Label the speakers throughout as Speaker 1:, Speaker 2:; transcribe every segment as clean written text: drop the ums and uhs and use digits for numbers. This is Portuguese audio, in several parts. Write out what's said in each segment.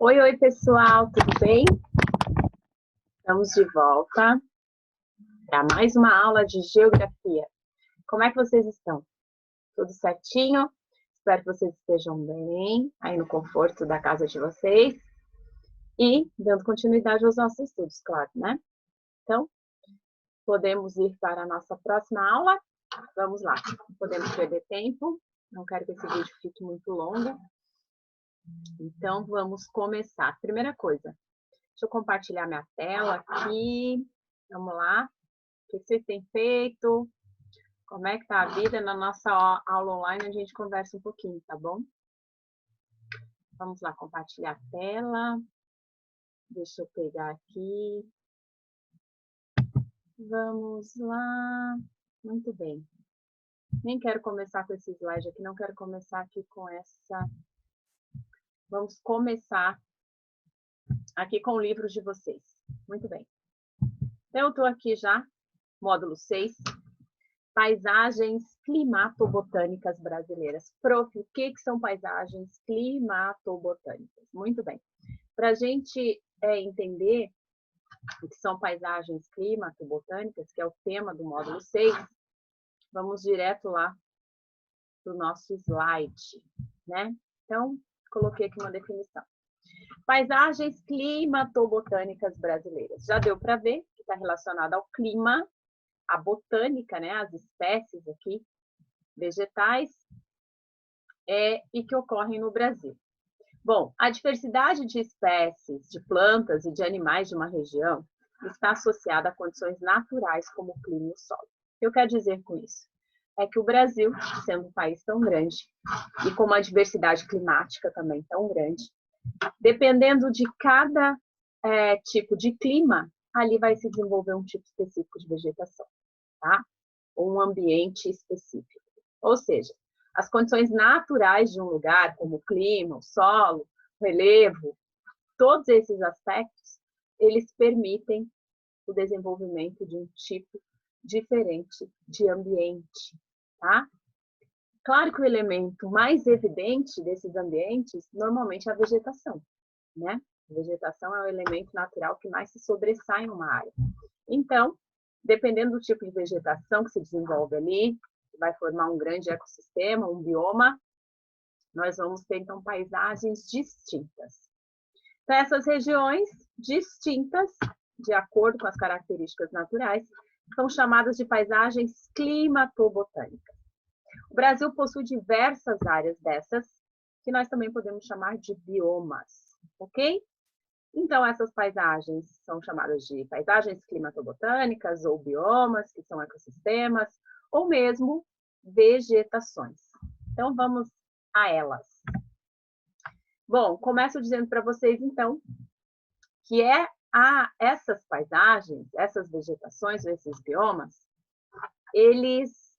Speaker 1: Oi, oi, pessoal, tudo bem? Estamos de volta para mais uma aula de geografia. Como é que vocês estão? Tudo certinho? Espero que vocês estejam bem, aí no conforto da casa de vocês e dando continuidade aos nossos estudos, claro, né? Então, podemos ir para a nossa próxima aula? Vamos lá, não podemos perder tempo, não quero que esse vídeo fique muito longo. Então, vamos começar. Primeira coisa, deixa eu compartilhar minha tela aqui. Vamos lá. O que vocês têm feito? Como é que tá a vida? Na nossa aula online a gente conversa um pouquinho, tá bom? Vamos lá, compartilhar a tela. Deixa eu pegar aqui. Vamos lá. Muito bem. Nem quero começar com esse slide aqui, não quero começar aqui com essa... Vamos começar aqui com o livro de vocês. Muito bem. Então, eu estou aqui já, módulo 6, Paisagens climatobotânicas brasileiras. Prof, o que são paisagens climatobotânicas? Muito bem. Para a gente entender o que são paisagens climatobotânicas, que é o tema do módulo 6, vamos direto lá para o nosso slide, né? Então, coloquei aqui uma definição. Paisagens climatobotânicas brasileiras. Já deu para ver que está relacionado ao clima, a botânica, né, as espécies aqui, vegetais, e que ocorrem no Brasil. Bom, a diversidade de espécies, de plantas e de animais de uma região está associada a condições naturais como o clima e o solo. O que eu quero dizer com isso? É que o Brasil, sendo um país tão grande e com uma diversidade climática também tão grande, dependendo de cada tipo de clima, ali vai se desenvolver um tipo específico de vegetação, tá? Ou um ambiente específico. Ou seja, as condições naturais de um lugar, como o clima, o solo, o relevo, todos esses aspectos, eles permitem o desenvolvimento de um tipo diferente de ambiente, tá? Claro que o elemento mais evidente desses ambientes, normalmente, é a vegetação, né? A vegetação é o elemento natural que mais se sobressai em uma área. Então, dependendo do tipo de vegetação que se desenvolve ali, vai formar um grande ecossistema, um bioma, nós vamos ter, então, paisagens distintas. Então, essas regiões distintas, de acordo com as características naturais, são chamadas de paisagens climatobotânicas. O Brasil possui diversas áreas dessas, que nós também podemos chamar de biomas, ok? Então, essas paisagens são chamadas de paisagens climatobotânicas ou biomas, que são ecossistemas, ou mesmo vegetações. Então, vamos a elas. Bom, começo dizendo para vocês, então, que essas paisagens, essas vegetações, esses biomas, eles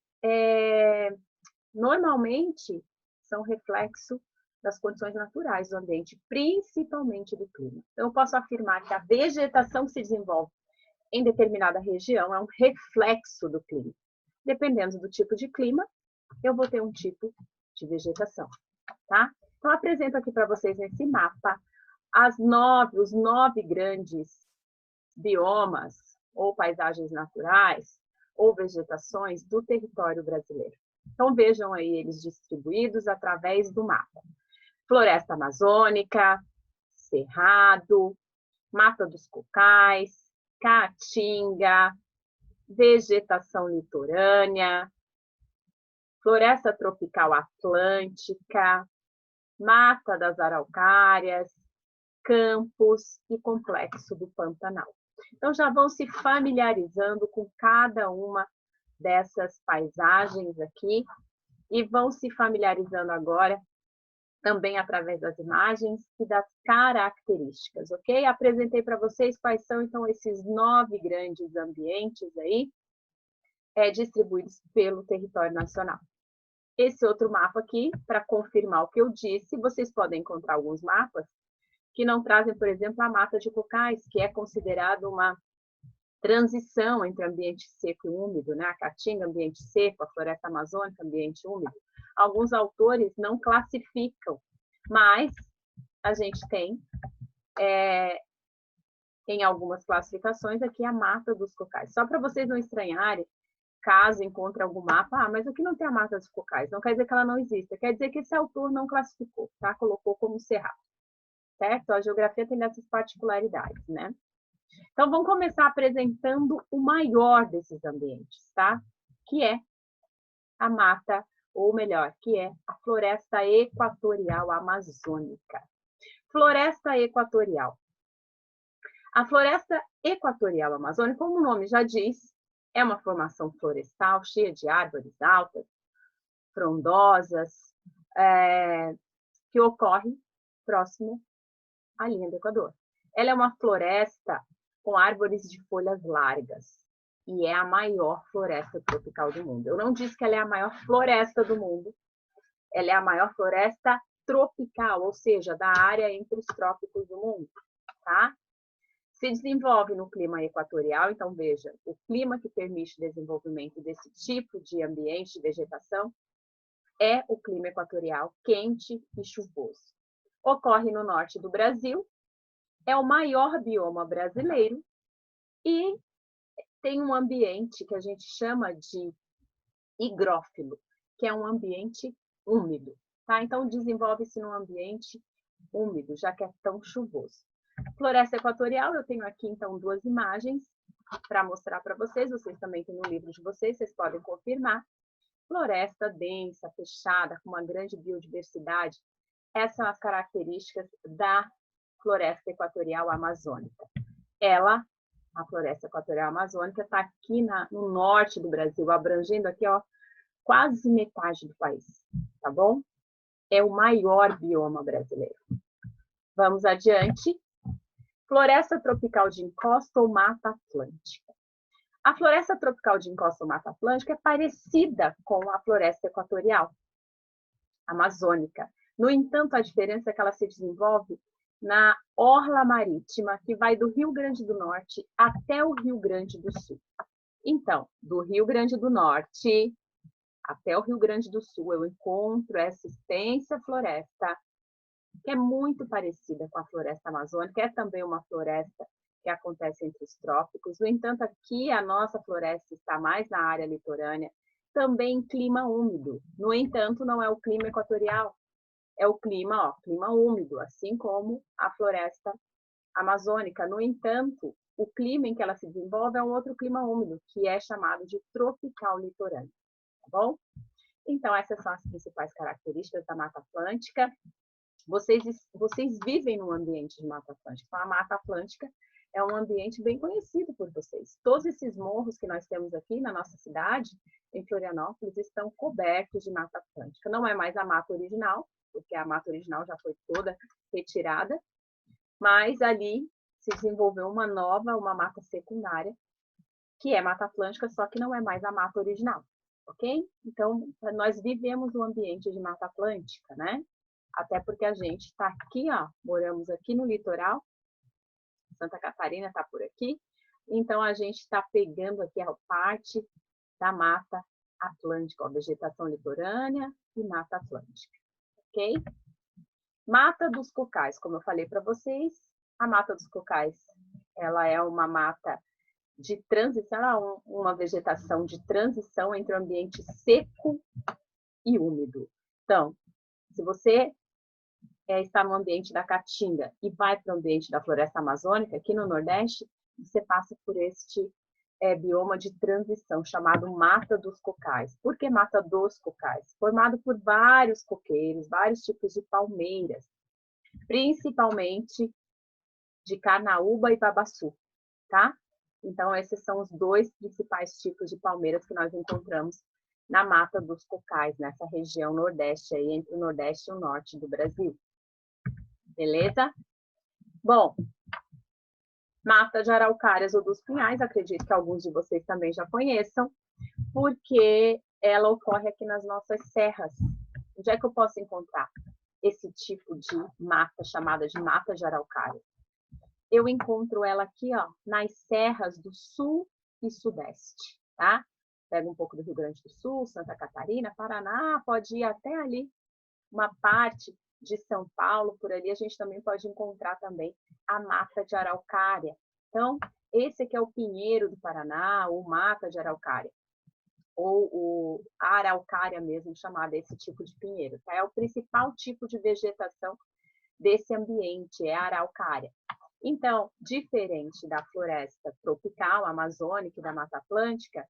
Speaker 1: normalmente são reflexo das condições naturais do ambiente, principalmente do clima. Então, eu posso afirmar que a vegetação que se desenvolve em determinada região é um reflexo do clima. Dependendo do tipo de clima, eu vou ter um tipo de vegetação, tá? Então, eu apresento aqui para vocês nesse mapa os 9 grandes biomas, ou paisagens naturais, ou vegetações do território brasileiro. Então, vejam aí eles distribuídos através do mapa. Floresta amazônica, cerrado, mata dos cocais, caatinga, vegetação litorânea, floresta tropical atlântica, mata das araucárias, campos e complexo do Pantanal. Então, já vão se familiarizando com cada uma dessas paisagens aqui e vão se familiarizando agora também através das imagens e das características, ok? Apresentei para vocês quais são, então, esses 9 grandes ambientes aí, distribuídos pelo território nacional. Esse outro mapa aqui, para confirmar o que eu disse, vocês podem encontrar alguns mapas que não trazem, por exemplo, a mata de cocais, que é considerado uma transição entre ambiente seco e úmido, né? A caatinga, ambiente seco, a floresta amazônica, ambiente úmido. Alguns autores não classificam, mas a gente tem em algumas classificações, aqui a mata dos cocais. Só para vocês não estranharem, caso encontre algum mapa, mas aqui não tem a mata dos cocais, não quer dizer que ela não exista, quer dizer que esse autor não classificou, tá? Colocou como cerrado, certo? A geografia tem essas particularidades, né? Então, vamos começar apresentando o maior desses ambientes, tá? Que é a mata, ou melhor, que é a floresta equatorial amazônica. Floresta equatorial. A floresta equatorial amazônica, como o nome já diz, é uma formação florestal cheia de árvores altas, frondosas, que ocorre próximo à linha do Equador. Ela é uma floresta com árvores de folhas largas e é a maior floresta tropical do mundo. Eu não disse que ela é a maior floresta do mundo, ela é a maior floresta tropical, ou seja, da área entre os trópicos do mundo, tá? Se desenvolve no clima equatorial, então veja, o clima que permite o desenvolvimento desse tipo de ambiente de vegetação é o clima equatorial quente e chuvoso. Ocorre no norte do Brasil, é o maior bioma brasileiro e tem um ambiente que a gente chama de higrófilo, que é um ambiente úmido, tá? Então desenvolve-se num ambiente úmido, já que é tão chuvoso. Floresta equatorial, eu tenho aqui então 2 imagens para mostrar para vocês, vocês também têm no livro de vocês, vocês podem confirmar. Floresta densa, fechada, com uma grande biodiversidade. Essas são as características da floresta equatorial amazônica. A floresta equatorial amazônica, está aqui no norte do Brasil, abrangendo aqui, ó, quase metade do país, tá bom? É o maior bioma brasileiro. Vamos adiante. Floresta tropical de encosta ou mata atlântica. A floresta tropical de encosta ou mata atlântica é parecida com a floresta equatorial amazônica. No entanto, a diferença é que ela se desenvolve na orla marítima, que vai do Rio Grande do Norte até o Rio Grande do Sul. Então, do Rio Grande do Norte até o Rio Grande do Sul, eu encontro essa extensa floresta, que é muito parecida com a floresta amazônica, é também uma floresta que acontece entre os trópicos. No entanto, aqui a nossa floresta está mais na área litorânea, também em clima úmido. No entanto, não é o clima equatorial, é o clima, ó, clima úmido, assim como a floresta amazônica. No entanto, o clima em que ela se desenvolve é um outro clima úmido, que é chamado de tropical litorâneo, tá bom? Então, essas são as principais características da Mata Atlântica. Vocês vivem num ambiente de Mata Atlântica. Então, a Mata Atlântica é um ambiente bem conhecido por vocês. Todos esses morros que nós temos aqui na nossa cidade, em Florianópolis, estão cobertos de Mata Atlântica. Não é mais a mata original, porque a mata original já foi toda retirada, mas ali se desenvolveu uma nova, uma mata secundária, que é Mata Atlântica, só que não é mais a mata original, ok? Então, nós vivemos um ambiente de Mata Atlântica, né? Até porque a gente está aqui, ó, moramos aqui no litoral, Santa Catarina está por aqui, então a gente está pegando aqui a parte da Mata Atlântica, ó, vegetação litorânea e Mata Atlântica, ok? Mata dos Cocais, como eu falei para vocês, a Mata dos Cocais, ela é uma mata de transição, uma vegetação de transição entre o ambiente seco e úmido. Então, se você está no ambiente da Caatinga e vai para o ambiente da floresta amazônica, aqui no Nordeste, você passa por este bioma de transição, chamado Mata dos Cocais. Por que Mata dos Cocais? Formado por vários coqueiros, vários tipos de palmeiras, principalmente de carnaúba e babaçu, tá? Então, esses são os 2 principais tipos de palmeiras que nós encontramos na Mata dos Cocais, nessa região Nordeste, aí, entre o Nordeste e o Norte do Brasil. Beleza? Bom, Mata de Araucárias ou dos Pinhais, acredito que alguns de vocês também já conheçam, porque ela ocorre aqui nas nossas serras. Onde é que eu posso encontrar esse tipo de mata, chamada de Mata de Araucária? Eu encontro ela aqui, ó, nas serras do Sul e Sudeste, tá? Pega um pouco do Rio Grande do Sul, Santa Catarina, Paraná, pode ir até ali, uma parte de São Paulo, por ali, a gente também pode encontrar também a mata de araucária. Então, esse aqui é o pinheiro do Paraná, ou mata de araucária, ou a araucária mesmo, chamada esse tipo de pinheiro. Tá? É o principal tipo de vegetação desse ambiente, é a araucária. Então, diferente da floresta tropical, amazônica e da Mata Atlântica,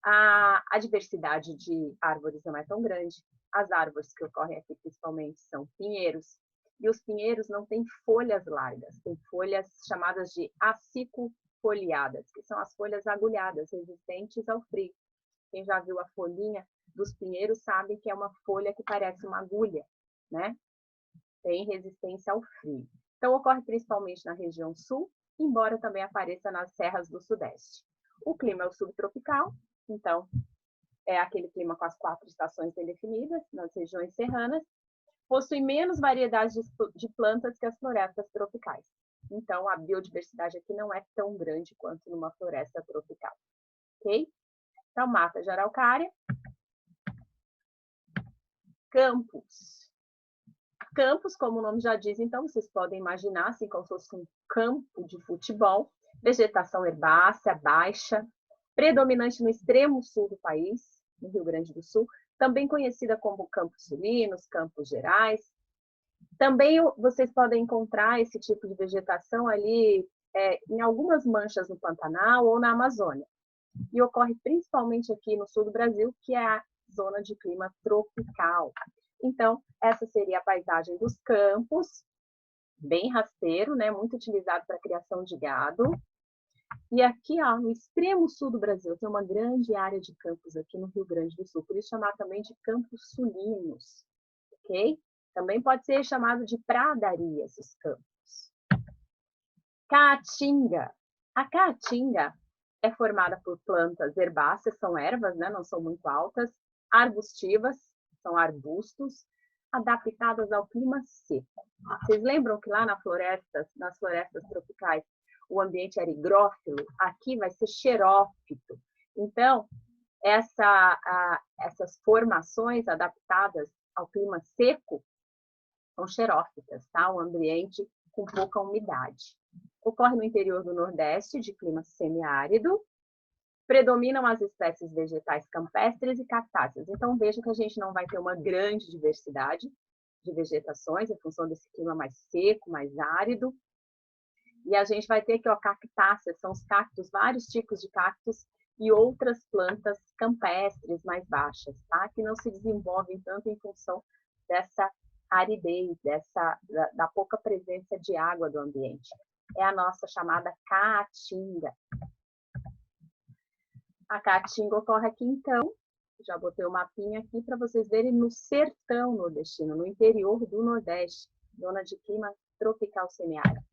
Speaker 1: a diversidade de árvores não é tão grande. As árvores que ocorrem aqui principalmente são pinheiros, e os pinheiros não têm folhas largas, têm folhas chamadas de acicofoliadas, que são as folhas agulhadas, resistentes ao frio. Quem já viu a folhinha dos pinheiros sabe que é uma folha que parece uma agulha, né? Tem resistência ao frio. Então, ocorre principalmente na região sul, embora também apareça nas serras do sudeste. O clima é o subtropical, então é aquele clima com as 4 estações bem definidas, nas regiões serranas, possui menos variedade de plantas que as florestas tropicais. Então, a biodiversidade aqui não é tão grande quanto numa floresta tropical. Ok? Então, mata de araucária. Campos. Campos, como o nome já diz, então, vocês podem imaginar, assim, como se fosse um campo de futebol. Vegetação herbácea, baixa, predominante no extremo sul do país, no Rio Grande do Sul, também conhecida como Campos Sulinos, Campos Gerais. Também vocês podem encontrar esse tipo de vegetação ali em algumas manchas no Pantanal ou na Amazônia. E ocorre principalmente aqui no sul do Brasil, que é a zona de clima tropical. Então, essa seria a paisagem dos campos, bem rasteiro, né? Muito utilizado para a criação de gado. E aqui, ó, no extremo sul do Brasil, tem uma grande área de campos aqui no Rio Grande do Sul, por isso chamar também de Campos Sulinos, ok? Também pode ser chamado de pradarias, os campos. Caatinga. A caatinga é formada por plantas herbáceas, são ervas, né? Não são muito altas, arbustivas, são arbustos, adaptadas ao clima seco. Vocês lembram que lá nas florestas tropicais, o ambiente era higrófilo? Aqui vai ser xerófito. Então, essas formações adaptadas ao clima seco são xerófitas, tá? Um ambiente com pouca umidade. Ocorre no interior do Nordeste, de clima semiárido. Predominam as espécies vegetais campestres e cactáceas. Então, veja que a gente não vai ter uma grande diversidade de vegetações, em função desse clima mais seco, mais árido. E a gente vai ter aqui, ó, cactáceas, são os cactos, vários tipos de cactos e outras plantas campestres mais baixas, tá? Que não se desenvolvem tanto em função dessa aridez, da pouca presença de água do ambiente. É a nossa chamada caatinga. A caatinga ocorre aqui, então, já botei o mapinha aqui para vocês verem no sertão nordestino, no interior do Nordeste, zona de clima tropical semiárido.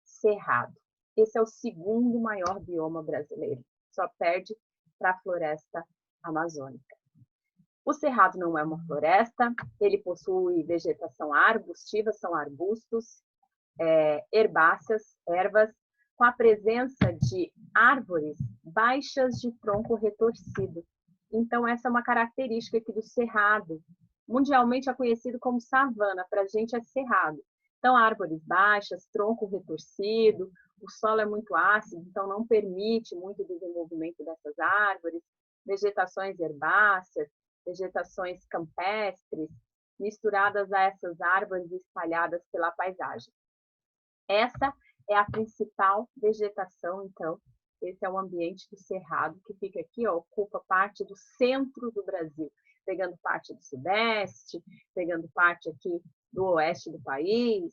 Speaker 1: Cerrado. Esse é o segundo maior bioma brasileiro, só perde para a floresta amazônica. O cerrado não é uma floresta, ele possui vegetação arbustiva, são arbustos, herbáceas, ervas, com a presença de árvores baixas de tronco retorcido. Então, essa é uma característica aqui do cerrado. Mundialmente é conhecido como savana, para a gente é cerrado. Então, árvores baixas, tronco retorcido, o solo é muito ácido, então não permite muito o desenvolvimento dessas árvores, vegetações herbáceas, vegetações campestres, misturadas a essas árvores espalhadas pela paisagem. Essa é a principal vegetação, então. Esse é o ambiente do cerrado, que fica aqui, ó, ocupa parte do centro do Brasil, pegando parte do sudeste, pegando parte aqui do oeste do país.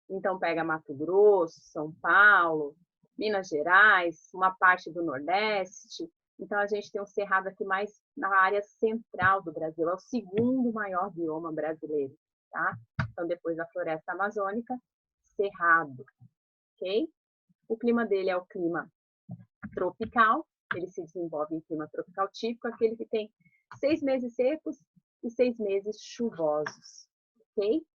Speaker 1: Então, pega Mato Grosso, São Paulo, Minas Gerais, uma parte do Nordeste. Então, a gente tem um cerrado aqui mais na área central do Brasil. É o segundo maior bioma brasileiro, tá? Então, depois da floresta amazônica, cerrado, ok? O clima dele é o clima tropical, ele se desenvolve em clima tropical típico, aquele que tem 6 meses secos e 6 meses chuvosos, ok?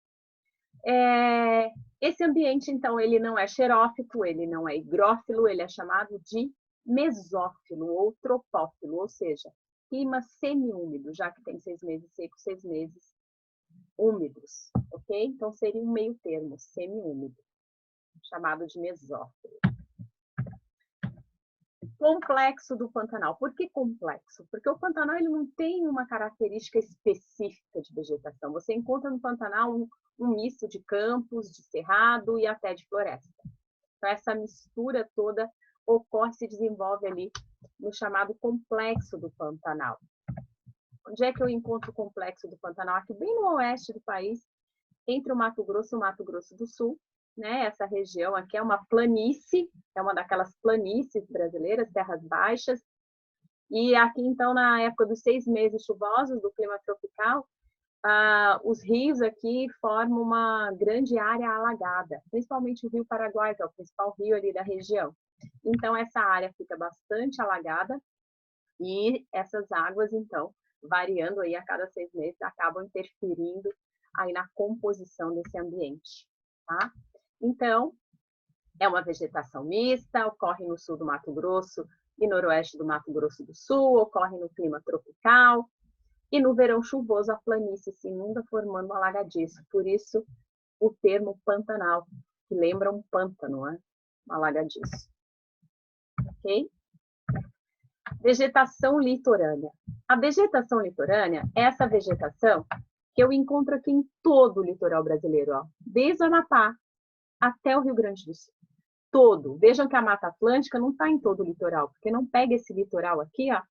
Speaker 1: Esse ambiente, então, ele não é xerófito, ele não é higrófilo, ele é chamado de mesófilo ou tropófilo, ou seja, clima semiúmido, já que tem 6 meses secos, 6 meses úmidos, ok? Então, seria um meio termo, semi-úmido, chamado de mesófilo. Complexo do Pantanal. Por que complexo? Porque o Pantanal ele não tem uma característica específica de vegetação. Você encontra no Pantanal um misto de campos, de cerrado e até de floresta. Então, essa mistura toda ocorre, se desenvolve ali no chamado Complexo do Pantanal. Onde é que eu encontro o Complexo do Pantanal? Aqui bem no oeste do país, entre o Mato Grosso e o Mato Grosso do Sul, né? Essa região aqui é uma planície, é uma daquelas planícies brasileiras, terras baixas. E aqui, então, na época dos 6 meses chuvosos do clima tropical, os rios aqui formam uma grande área alagada, principalmente o Rio Paraguai, que é o principal rio ali da região. Então, essa área fica bastante alagada e essas águas, então, variando aí a cada 6 meses, acabam interferindo aí na composição desse ambiente, tá? Então, é uma vegetação mista, ocorre no sul do Mato Grosso e noroeste do Mato Grosso do Sul, ocorre no clima tropical, e no verão chuvoso a planície se inunda formando um alagadiço, por isso o termo Pantanal, que lembra um pântano, né? Um alagadiço. Ok? Vegetação litorânea. A vegetação litorânea é essa vegetação que eu encontro aqui em todo o litoral brasileiro, ó, desde o Amapá até o Rio Grande do Sul. Todo. Vejam que a Mata Atlântica não está em todo o litoral, porque não pega esse litoral aqui, ó,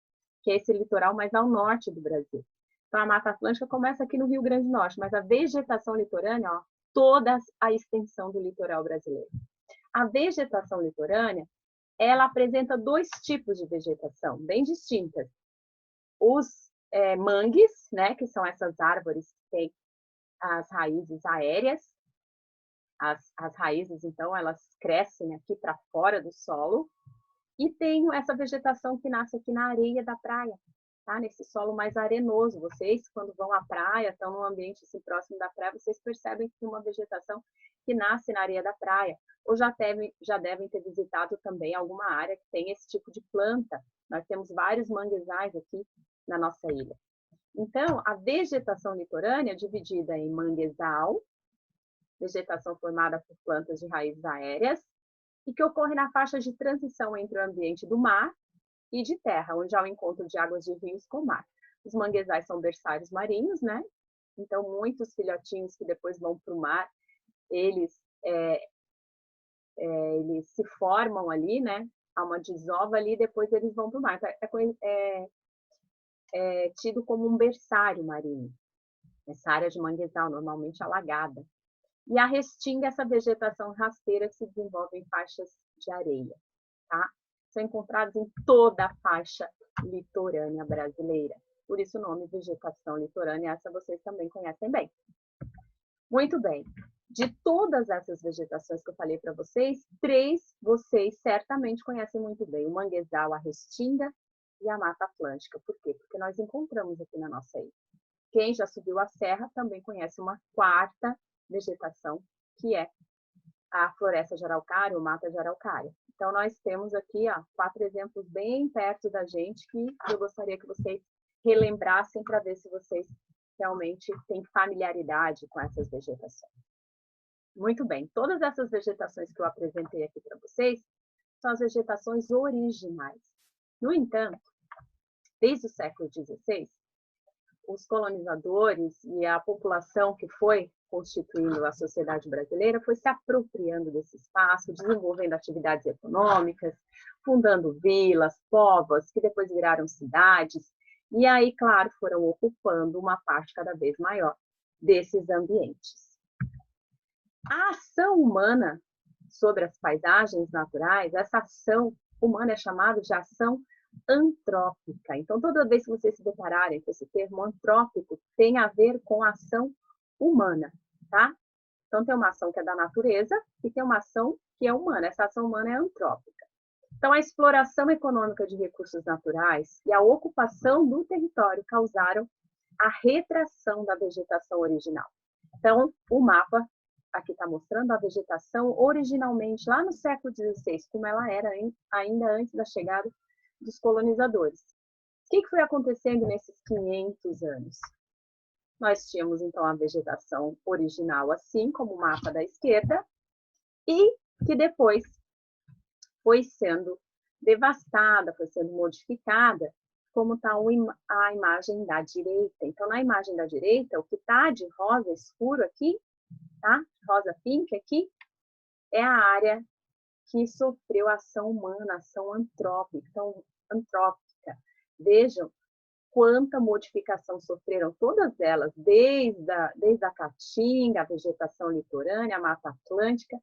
Speaker 1: que é esse litoral mais ao norte do Brasil. Então, a Mata Atlântica começa aqui no Rio Grande do Norte, mas a vegetação litorânea, ó, toda a extensão do litoral brasileiro. A vegetação litorânea, ela apresenta 2 tipos de vegetação, bem distintas. Os mangues, né, que são essas árvores que têm as raízes aéreas. As raízes, então, elas crescem aqui para fora do solo. E tem essa vegetação que nasce aqui na areia da praia, tá? Nesse solo mais arenoso. Vocês, quando vão à praia, estão num ambiente assim, próximo da praia, vocês percebem que tem uma vegetação que nasce na areia da praia. Ou já devem ter visitado também alguma área que tem esse tipo de planta. Nós temos vários manguezais aqui na nossa ilha. Então, a vegetação litorânea é dividida em manguezal, vegetação formada por plantas de raízes aéreas, e que ocorre na faixa de transição entre o ambiente do mar e de terra, onde há o encontro de águas de rios com mar. Os manguezais são berçários marinhos, né? Então, muitos filhotinhos que depois vão para o mar, eles se formam ali, né? Há uma desova ali, depois eles vão para o mar. É tido como um berçário marinho, essa área de manguezal, normalmente alagada. E a restinga, essa vegetação rasteira que se desenvolve em faixas de areia, tá? São encontrados em toda a faixa litorânea brasileira. Por isso o nome vegetação litorânea, essa vocês também conhecem bem. Muito bem. De todas essas vegetações que eu falei para vocês, 3 vocês certamente conhecem muito bem. O manguezal, a restinga e a Mata Atlântica. Por quê? Porque nós encontramos aqui na nossa ilha. Quem já subiu a serra também conhece uma 4ª vegetação, que é a floresta de araucária, ou mata de araucária. Então, nós temos aqui 4 exemplos bem perto da gente que eu gostaria que vocês relembrassem para ver se vocês realmente têm familiaridade com essas vegetações. Muito bem, todas essas vegetações que eu apresentei aqui para vocês são as vegetações originais. No entanto, desde o século XVI, os colonizadores e a população que foi constituindo a sociedade brasileira foi se apropriando desse espaço, desenvolvendo atividades econômicas, fundando vilas, povos, que depois viraram cidades, e aí, claro, foram ocupando uma parte cada vez maior desses ambientes. A ação humana sobre as paisagens naturais, essa ação humana é chamada de ação antrópica. Então, toda vez que vocês se depararem com esse termo antrópico, tem a ver com a ação humana, tá? Então, tem uma ação que é da natureza e tem uma ação que é humana. Essa ação humana é antrópica. Então, a exploração econômica de recursos naturais e a ocupação do território causaram a retração da vegetação original. Então, o mapa aqui está mostrando a vegetação originalmente lá no século XVI, como ela era ainda antes da chegada dos colonizadores. O que foi acontecendo nesses 500 anos? Nós tínhamos, então, a vegetação original, assim como o mapa da esquerda, e que depois foi sendo devastada, foi sendo modificada, como está a imagem da direita. Então, na imagem da direita, o que está de rosa escuro aqui, tá? Rosa pink aqui, é a área que sofreu ação humana, ação antrópica. Então, antrópica. Vejam quanta modificação sofreram todas elas, desde a caatinga, a vegetação litorânea, a Mata Atlântica.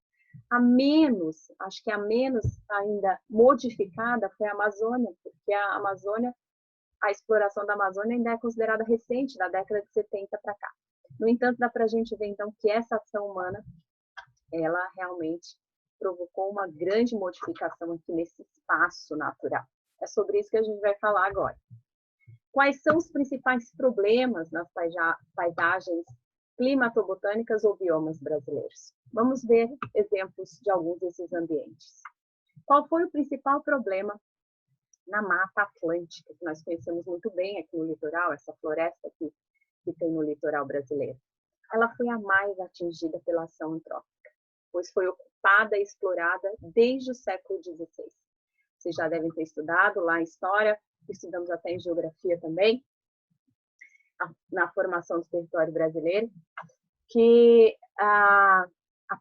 Speaker 1: Acho que a menos ainda modificada foi a Amazônia, porque a Amazônia, a exploração da Amazônia ainda é considerada recente, da década de 70 para cá. No entanto, dá para a gente ver, então, que essa ação humana, ela realmente provocou uma grande modificação aqui nesse espaço natural. É sobre isso que a gente vai falar agora. Quais são os principais problemas nas paisagens climatobotânicas ou biomas brasileiros? Vamos ver exemplos de alguns desses ambientes. Qual foi o principal problema na Mata Atlântica, que nós conhecemos muito bem aqui no litoral, essa floresta que tem no litoral brasileiro? Ela foi a mais atingida pela ação antrópica, pois foi ocupada e explorada desde o século XVI. Vocês já devem ter estudado lá em História, estudamos até em Geografia também, na formação do território brasileiro, que a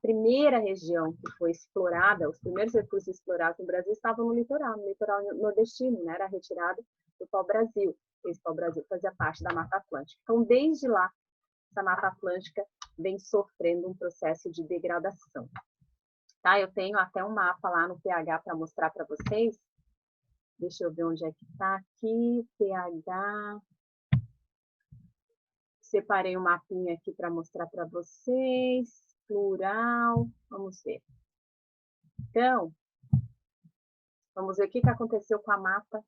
Speaker 1: primeira região que foi explorada, os primeiros recursos explorados no Brasil estavam no litoral nordestino, né? Era retirado do pau-brasil. Esse pau-brasil fazia parte da Mata Atlântica. Então, desde lá, essa Mata Atlântica vem sofrendo um processo de degradação. Tá? Eu tenho até um mapa lá no PH para mostrar para vocês. Deixa eu ver onde é que está aqui, PH. Separei um mapinha aqui para mostrar para vocês. Plural, vamos ver. Então, vamos ver o que aconteceu com a Mata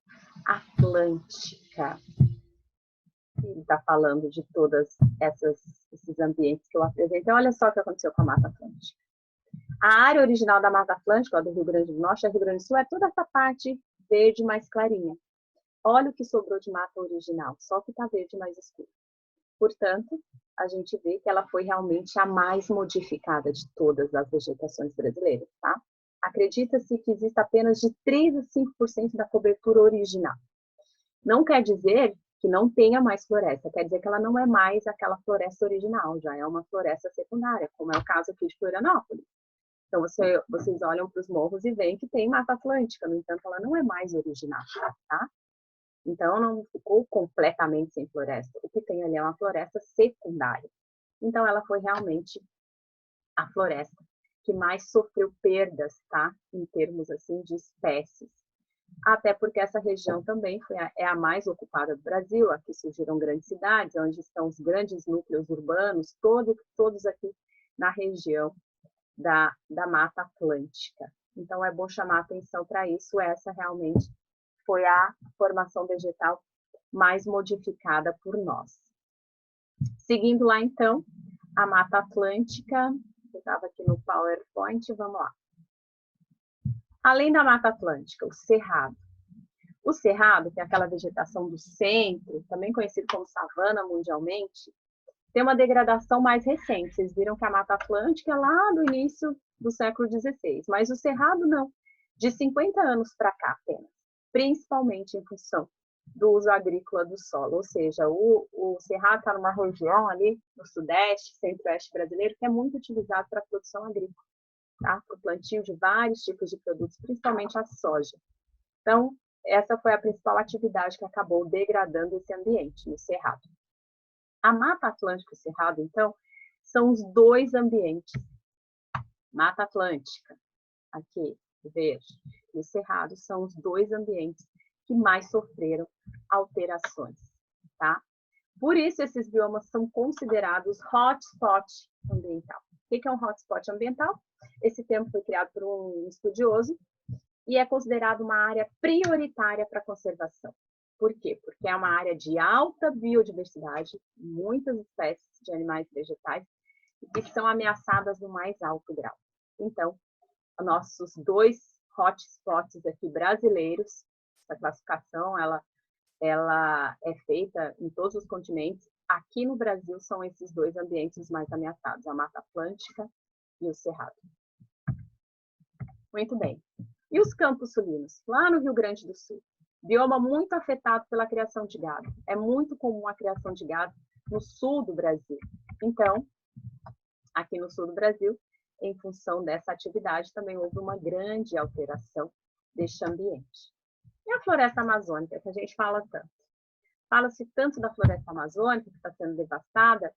Speaker 1: Atlântica. Ele está falando de todos esses ambientes que eu apresentei. Olha só o que aconteceu com a Mata Atlântica. A área original da Mata Atlântica, do Rio Grande do Norte e Rio Grande do Sul, é toda essa parte verde mais clarinha. Olha o que sobrou de mata original, só que está verde mais escuro. Portanto, a gente vê que ela foi realmente a mais modificada de todas as vegetações brasileiras, tá? Acredita-se que existe apenas de 3 a 5% da cobertura original. Não quer dizer que não tenha mais floresta, quer dizer que ela não é mais aquela floresta original, já é uma floresta secundária, como é o caso aqui de Florianópolis. Então, vocês olham para os morros e veem que tem Mata Atlântica, no entanto, ela não é mais original, tá? Então, não ficou completamente sem floresta. O que tem ali é uma floresta secundária. Então, ela foi realmente a floresta que mais sofreu perdas, tá? Em termos, assim, de espécies. Até porque essa região também é a mais ocupada do Brasil. Aqui surgiram grandes cidades, onde estão os grandes núcleos urbanos, todos aqui na região da Mata Atlântica. Então, é bom chamar a atenção para isso. Essa realmente foi a formação vegetal mais modificada por nós. Seguindo lá, então, a Mata Atlântica, eu estava aqui no PowerPoint, vamos lá. Além da Mata Atlântica, o Cerrado. O Cerrado, que é aquela vegetação do centro, também conhecido como savana mundialmente, tem uma degradação mais recente. Vocês viram que a Mata Atlântica é lá do início do século XVI, mas o Cerrado não, de 50 anos para cá apenas, principalmente em função do uso agrícola do solo, ou seja, o Cerrado está numa região ali no sudeste, centro-oeste brasileiro, que é muito utilizado para a produção agrícola, tá? Para o plantio de vários tipos de produtos, principalmente a soja. Então, essa foi a principal atividade que acabou degradando esse ambiente no Cerrado. A Mata Atlântica e o Cerrado, então, são os dois ambientes. Mata Atlântica, aqui, verde, e o Cerrado são os dois ambientes que mais sofreram alterações, tá? Por isso, esses biomas são considerados hotspot ambiental. O que é um hotspot ambiental? Esse termo foi criado por um estudioso e é considerado uma área prioritária para a conservação. Por quê? Porque é uma área de alta biodiversidade, muitas espécies de animais e vegetais, que são ameaçadas no mais alto grau. Então, nossos dois hotspots aqui brasileiros, essa classificação ela é feita em todos os continentes, aqui no Brasil são esses dois ambientes mais ameaçados, a Mata Atlântica e o Cerrado. Muito bem. E os Campos Sulinos, lá no Rio Grande do Sul? Bioma muito afetado pela criação de gado. É muito comum a criação de gado no sul do Brasil. Então, aqui no sul do Brasil, em função dessa atividade, também houve uma grande alteração deste ambiente. E a floresta amazônica, que a gente fala tanto? Fala-se tanto da floresta amazônica, que está sendo devastada.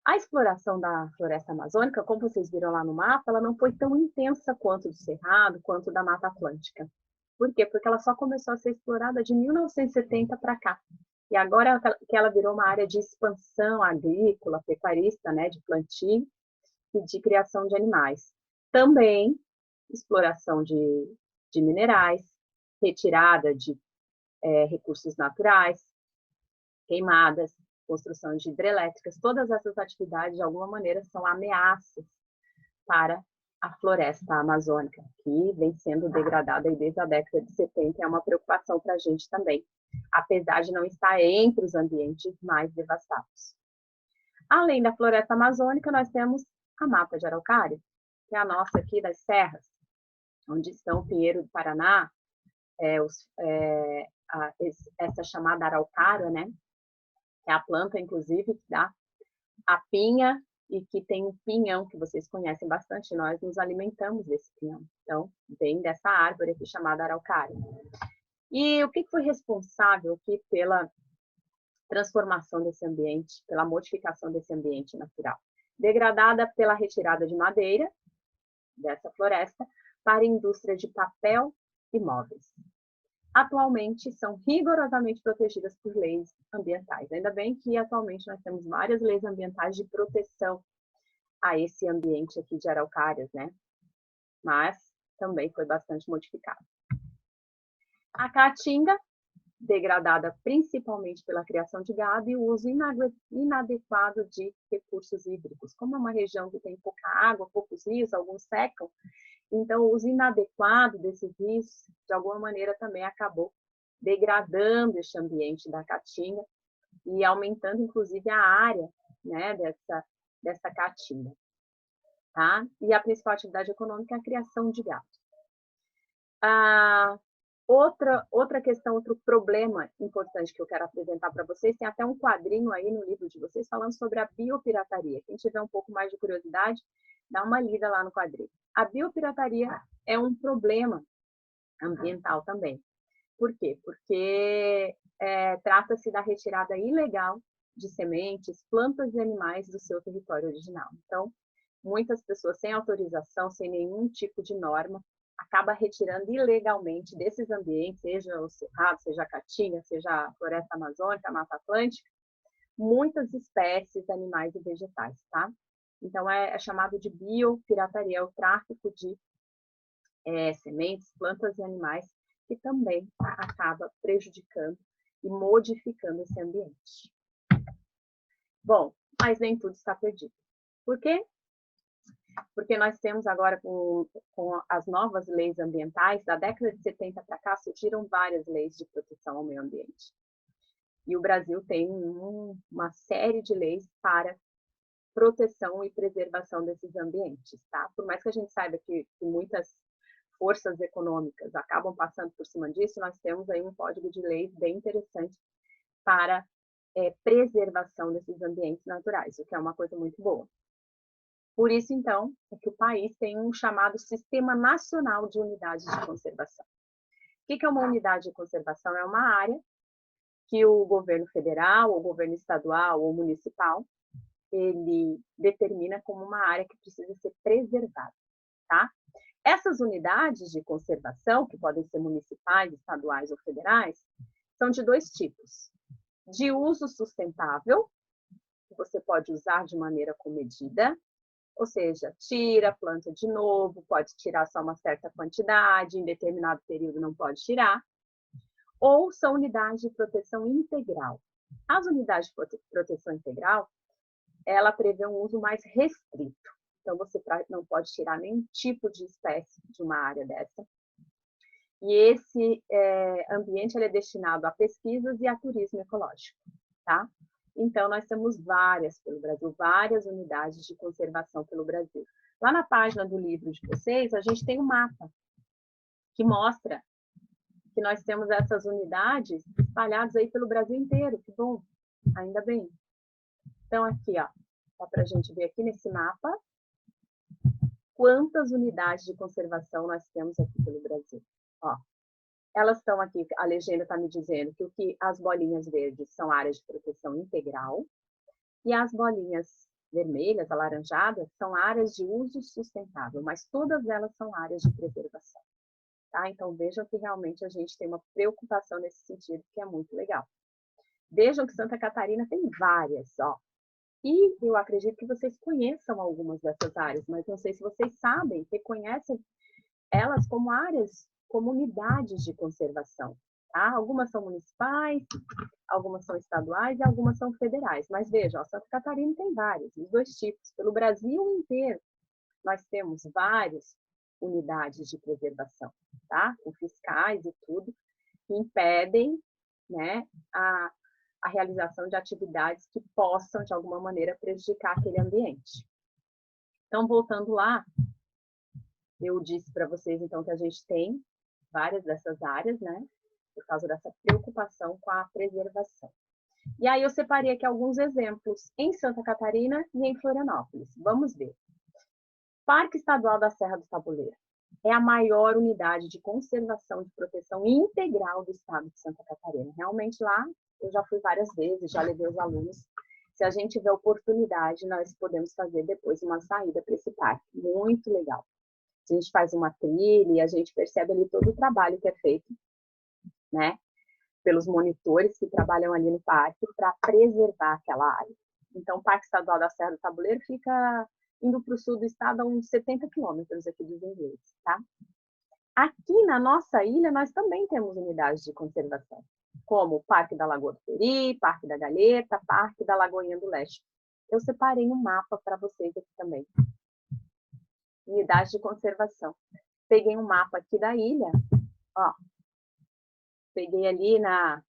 Speaker 1: A exploração da floresta amazônica, como vocês viram lá no mapa, ela não foi tão intensa quanto do Cerrado, quanto da Mata Atlântica. Por quê? Porque ela só começou a ser explorada de 1970 para cá. E agora que ela virou uma área de expansão agrícola, pecuarista, né, de plantio e de criação de animais. Também exploração de minerais, retirada de recursos naturais, queimadas, construção de hidrelétricas, todas essas atividades, de alguma maneira, são ameaças para a floresta amazônica, que vem sendo degradada desde a década de 70, é uma preocupação para a gente também, apesar de não estar entre os ambientes mais devastados. Além da floresta amazônica, nós temos a mata de araucária, que é a nossa aqui das serras, onde estão o pinheiro do Paraná, essa chamada araucária, né? Que é a planta, inclusive, que dá a pinha e que tem um pinhão, que vocês conhecem bastante, nós nos alimentamos desse pinhão. Então, vem dessa árvore aqui chamada araucária. E o que foi responsável aqui pela transformação desse ambiente, pela modificação desse ambiente natural? Degradada pela retirada de madeira dessa floresta para a indústria de papel e móveis. Atualmente são rigorosamente protegidas por leis ambientais. Ainda bem que atualmente nós temos várias leis ambientais de proteção a esse ambiente aqui de araucárias, né? Mas também foi bastante modificado. A caatinga, degradada principalmente pela criação de gado e o uso inadequado de recursos hídricos. Como é uma região que tem pouca água, poucos rios, alguns secam, então o uso inadequado desses rios, de alguma maneira, também acabou degradando este ambiente da caatinga e aumentando, inclusive, a área, né, dessa caatinga. Tá? E a principal atividade econômica é a criação de gado. Outra questão, outro problema importante que eu quero apresentar para vocês, tem até um quadrinho aí no livro de vocês falando sobre a biopirataria. Quem tiver um pouco mais de curiosidade, dá uma lida lá no quadrinho. A biopirataria é um problema ambiental também. Por quê? Porque trata-se da retirada ilegal de sementes, plantas e animais do seu território original. Então, muitas pessoas sem autorização, sem nenhum tipo de norma, acaba retirando ilegalmente desses ambientes, seja o Cerrado, seja a Caatinga, seja a Floresta Amazônica, a Mata Atlântica, muitas espécies animais e vegetais, tá? Então, é chamado de biopirataria, é o tráfico de sementes, plantas e animais, que também acaba prejudicando e modificando esse ambiente. Bom, mas nem tudo está perdido. Por quê? Porque nós temos agora, com as novas leis ambientais, da década de 70 para cá, surgiram várias leis de proteção ao meio ambiente. E o Brasil tem uma série de leis para proteção e preservação desses ambientes, tá? Por mais que a gente saiba que muitas forças econômicas acabam passando por cima disso, nós temos aí um código de leis bem interessante para preservação desses ambientes naturais, o que é uma coisa muito boa. Por isso, então, é que o país tem um chamado Sistema Nacional de Unidades de Conservação. O que é uma unidade de conservação? É uma área que o governo federal, ou governo estadual ou municipal, ele determina como uma área que precisa ser preservada, tá? Essas unidades de conservação, que podem ser municipais, estaduais ou federais, são de dois tipos. De uso sustentável, que você pode usar de maneira comedida, ou seja, tira, planta de novo, pode tirar só uma certa quantidade, em determinado período não pode tirar. Ou são unidades de proteção integral. As unidades de proteção integral, ela prevê um uso mais restrito. Então, você não pode tirar nenhum tipo de espécie de uma área dessa. E esse ambiente ele é destinado a pesquisas e a turismo ecológico, tá? Então, nós temos várias pelo Brasil, várias unidades de conservação pelo Brasil. Lá na página do livro de vocês, a gente tem um mapa que mostra que nós temos essas unidades espalhadas aí pelo Brasil inteiro. Que bom, ainda bem. Então, aqui, ó, dá para a gente ver aqui nesse mapa quantas unidades de conservação nós temos aqui pelo Brasil. Ó, elas estão aqui, a legenda está me dizendo que as bolinhas verdes são áreas de proteção integral e as bolinhas vermelhas, alaranjadas, são áreas de uso sustentável, mas todas elas são áreas de preservação. Tá? Então, vejam que realmente a gente tem uma preocupação nesse sentido, que é muito legal. Vejam que Santa Catarina tem várias, ó. E eu acredito que vocês conheçam algumas dessas áreas, mas não sei se vocês sabem, reconhecem elas como áreas, como unidades de conservação. Tá? Algumas são municipais, algumas são estaduais e algumas são federais. Mas vejam, ó, Santa Catarina tem vários, os dois tipos. Pelo Brasil inteiro, nós temos várias unidades de preservação, tá? Com fiscais e tudo, que impedem, né, a realização de atividades que possam, de alguma maneira, prejudicar aquele ambiente. Então, voltando lá, eu disse para vocês, então, que a gente tem várias dessas áreas, né, por causa dessa preocupação com a preservação. E aí eu separei aqui alguns exemplos em Santa Catarina e em Florianópolis. Vamos ver. Parque Estadual da Serra do Tabuleiro é a maior unidade de conservação e proteção integral do estado de Santa Catarina. Realmente lá, eu já fui várias vezes, já levei os alunos. Se a gente tiver oportunidade, nós podemos fazer depois uma saída para esse parque. Muito legal. A gente faz uma trilha e a gente percebe ali todo o trabalho que é feito, né, pelos monitores que trabalham ali no parque para preservar aquela área. Então, o Parque Estadual da Serra do Tabuleiro fica indo para o sul do estado a uns 70 quilômetros aqui dos ingleses, tá? Aqui na nossa ilha, nós também temos unidades de conservação, como o Parque da Lagoa do Peri, Parque da Galheta, Parque da Lagoinha do Leste. Eu separei um mapa para vocês aqui também. Unidade de conservação. Peguei um mapa aqui da ilha, ó. Peguei ali na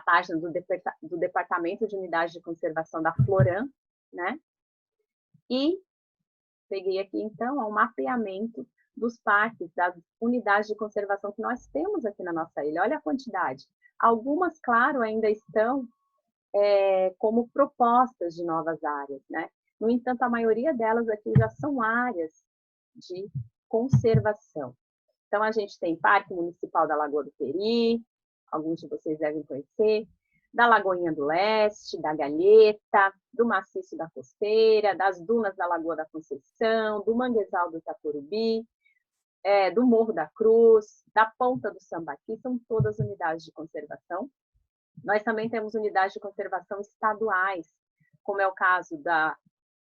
Speaker 1: página do Departamento de Unidade de Conservação da Floran, né? E peguei aqui, então, um mapeamento dos parques, das unidades de conservação que nós temos aqui na nossa ilha. Olha a quantidade. Algumas, claro, ainda estão como propostas de novas áreas, né? No entanto, a maioria delas aqui já são áreas de conservação. Então, a gente tem Parque Municipal da Lagoa do Peri, alguns de vocês devem conhecer, da Lagoinha do Leste, da Galheta, do Maciço da Costeira, das Dunas da Lagoa da Conceição, do Manguezal do Itacorubi, do Morro da Cruz, da Ponta do Sambaqui, são todas unidades de conservação. Nós também temos unidades de conservação estaduais, como é o caso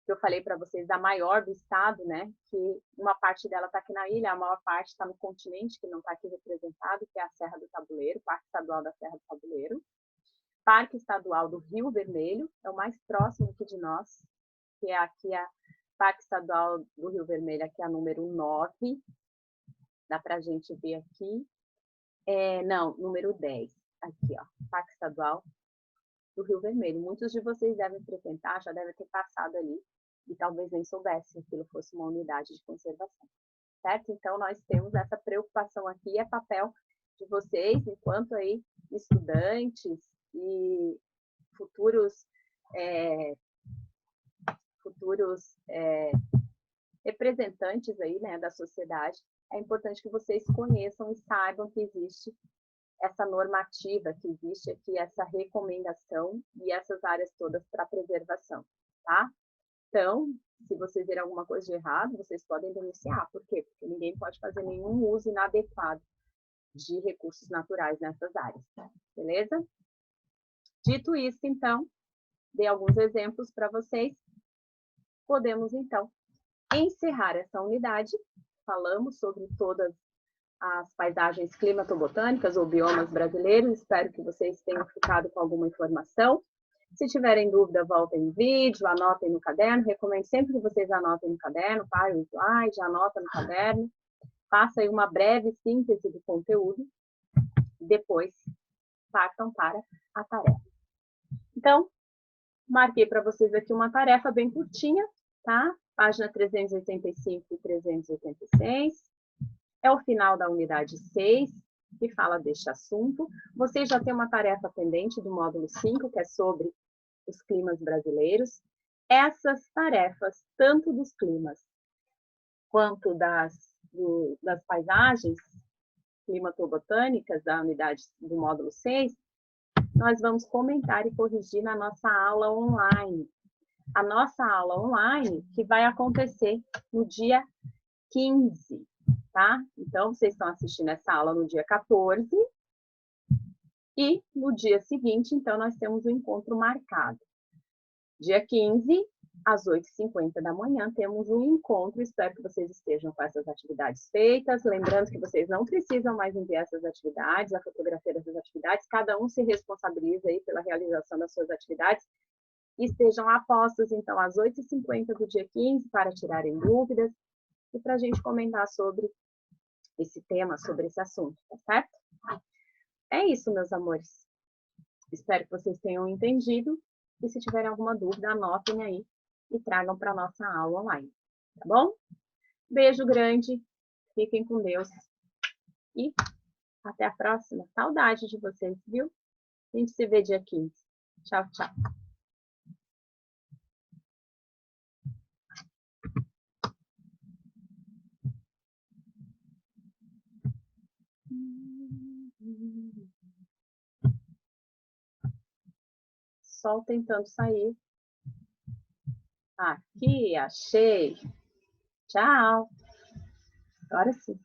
Speaker 1: que eu falei para vocês, da maior do estado, né? Que uma parte dela está aqui na ilha, a maior parte está no continente, que não está aqui representado, que é a Serra do Tabuleiro, Parque Estadual da Serra do Tabuleiro. Parque Estadual do Rio Vermelho, é o mais próximo aqui de nós, que é aqui a Parque Estadual do Rio Vermelho, aqui é a número 9. Dá para a gente ver aqui. Não, número 10. Aqui, ó, Parque Estadual do Rio Vermelho. Muitos de vocês devem frequentar, já devem ter passado ali, e talvez nem soubessem que aquilo fosse uma unidade de conservação. Certo? Então, nós temos essa preocupação aqui, é papel de vocês, enquanto aí estudantes e futuros representantes aí, né, da sociedade. É importante que vocês conheçam e saibam que existe essa normativa, que existe aqui essa recomendação e essas áreas todas para preservação, tá? Então, se vocês verem alguma coisa de errado, vocês podem denunciar. Por quê? Porque ninguém pode fazer nenhum uso inadequado de recursos naturais nessas áreas, beleza? Dito isso, então, dei alguns exemplos para vocês. Podemos, então, encerrar essa unidade. Falamos sobre todas as paisagens climatobotânicas ou biomas brasileiros. Espero que vocês tenham ficado com alguma informação. Se tiverem dúvida, voltem no vídeo, anotem no caderno. Recomendo sempre que vocês anotem no caderno, parem o slide, anota no caderno. Faça aí uma breve síntese do conteúdo. Depois, partam para a tarefa. Então, Marquei para vocês aqui uma tarefa bem curtinha, tá? Página 385 e 386. É o final da unidade 6, que fala deste assunto. Vocês já têm uma tarefa pendente do módulo 5, que é sobre os climas brasileiros. Essas tarefas, tanto dos climas quanto das paisagens climatobotânicas da unidade do módulo 6, nós vamos comentar e corrigir na nossa aula online. A nossa aula online que vai acontecer no dia 15, tá? Então, vocês estão assistindo essa aula no dia 14 e no dia seguinte, então, nós temos o encontro marcado. Dia 15, às 8h50 da manhã, temos um encontro. Espero que vocês estejam com essas atividades feitas. Lembrando que vocês não precisam mais enviar essas atividades, a fotografia dessas atividades. Cada um se responsabiliza aí pela realização das suas atividades. E estejam apostos, então, às 8h50 do dia 15, para tirarem dúvidas e para a gente comentar sobre esse tema, sobre esse assunto, tá certo? É isso, meus amores. Espero que vocês tenham entendido. E se tiverem alguma dúvida, anotem aí e tragam para a nossa aula online, tá bom? Beijo grande, fiquem com Deus e até a próxima. Saudade de vocês, viu? A gente se vê dia 15. Tchau, tchau. Sol tentando sair. Aqui, achei. Tchau. Agora sim.